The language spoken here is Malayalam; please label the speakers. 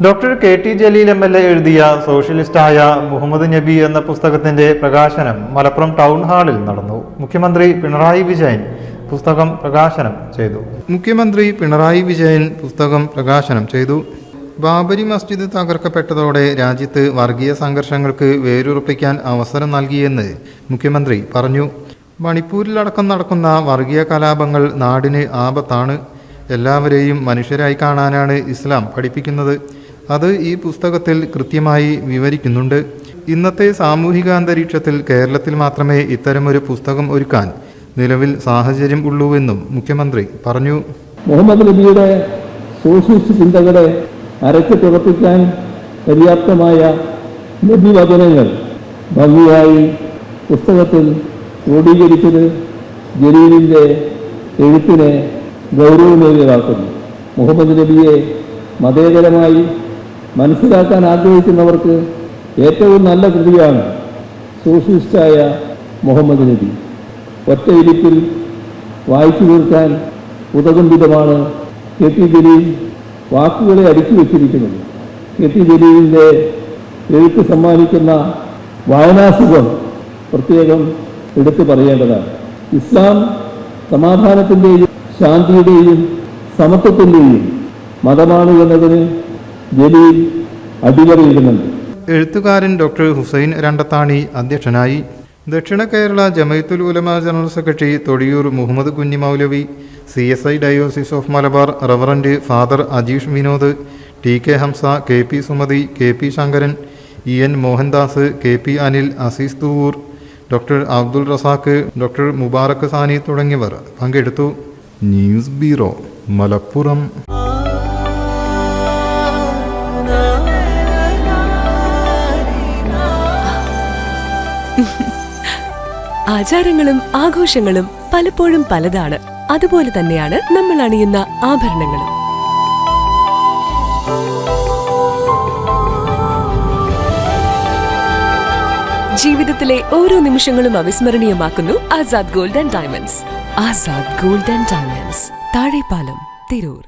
Speaker 1: ഡോക്ടർ KT ജലീൽ MLA എഴുതിയ സോഷ്യലിസ്റ്റായ മുഹമ്മദ് നബി എന്ന പുസ്തകത്തിന്റെ പ്രകാശനം മലപ്പുറം ടൗൺ ഹാളിൽ നടന്നു. മുഖ്യമന്ത്രി പിണറായി വിജയൻ പുസ്തകം പ്രകാശനം ചെയ്തു. ബാബരി മസ്ജിദ് തകർക്കപ്പെട്ടതോടെ രാജ്യത്ത് വർഗീയ സംഘർഷങ്ങൾക്ക് വേരുറപ്പിക്കാൻ അവസരം നൽകിയെന്ന് മുഖ്യമന്ത്രി പറഞ്ഞു. മണിപ്പൂരിലടക്കം നടക്കുന്ന വർഗീയ കലാപങ്ങൾ നാടിന് ആപത്താണ്. എല്ലാവരെയും മനുഷ്യരായി കാണാനാണ് ഇസ്ലാം പഠിപ്പിക്കുന്നത്. അത് ഈ പുസ്തകത്തിൽ കൃത്യമായി വിവരിക്കുന്നുണ്ട്. ഇന്നത്തെ സാമൂഹിക അന്തരീക്ഷത്തിൽ കേരളത്തിൽ മാത്രമേ ഇത്തരമൊരു പുസ്തകം ഒരുക്കാൻ നിലവിൽ സാഹചര്യം ഉള്ളൂവെന്നും മുഖ്യമന്ത്രി പറഞ്ഞു.
Speaker 2: മുഹമ്മദ് നബിയുടെ സോഷ്യലിസ്റ്റ് ചിന്തകളെ അരക്കിട്ടുറപ്പിക്കാൻ പര്യാപ്തമായ നബിവചനങ്ങൾ ഭംഗിയായി പുസ്തകത്തിൽ ക്രോഡീകരിച്ചത് ജലീലിൻ്റെ എഴുത്തിനെ ഗൗരവമേറിയതാക്കുന്നു. മുഹമ്മദ് നബിയെ മതേതരമായി മനസ്സിലാക്കാൻ ആഗ്രഹിക്കുന്നവർക്ക് ഏറ്റവും നല്ല കൃതിയാണ് സോഷ്യലിസ്റ്റായ മുഹമ്മദ് നബി. ഒറ്റയിരിപ്പിൽ വായിച്ചു തീർക്കാൻ ഉതകും വിധമാണ് KT ജലീൽ വാക്കുകളെ അടുക്കി വച്ചിരിക്കുന്നത്. KT ജലീലിൻ്റെ എഴുത്ത് സമ്മാനിക്കുന്ന വായനാസുഖം പ്രത്യേകം എടുത്തു പറയേണ്ടതാണ്. ഇസ്ലാം സമാധാനത്തിൻ്റെയും ശാന്തിയുടെയും സമത്വത്തിൻ്റെയും മതമാണ് എന്നതിന് ജലീൽ അടിവരയിടുന്നുണ്ട്.
Speaker 1: എഴുത്തുകാരൻ ഡോക്ടർ ഹുസൈൻ രണ്ടത്താണി അധ്യക്ഷനായി. Dakshina Kerala Jamiyyathul Ulama general secretary Thodiyoor Muhammad Kunhi Moulavi, CSI diocese of Malabar reverend father Ajeesh Vinod, TK Hamza, KP Sumathi, KP Sankaran, EN Mohandas, KP Anil, Azeez Thuvoor, doctor Abdul Razak, doctor Mubarak Sani തുടങ്ങിയവർ പങ്കെടുത്തു. News bureau, Malappuram.
Speaker 3: ആചാരങ്ങളും ആഘോഷങ്ങളും പലപ്പോഴും പലതാണ്. അതുപോലെ തന്നെയാണ് നമ്മൾ അണിയുന്ന ആഭരണങ്ങളും. ജീവിതത്തിലെ ഓരോ നിമിഷങ്ങളും അവിസ്മരണീയമാക്കുന്നു Azad gold and diamonds. Azad gold and diamonds, Thazhepalam, Tirur.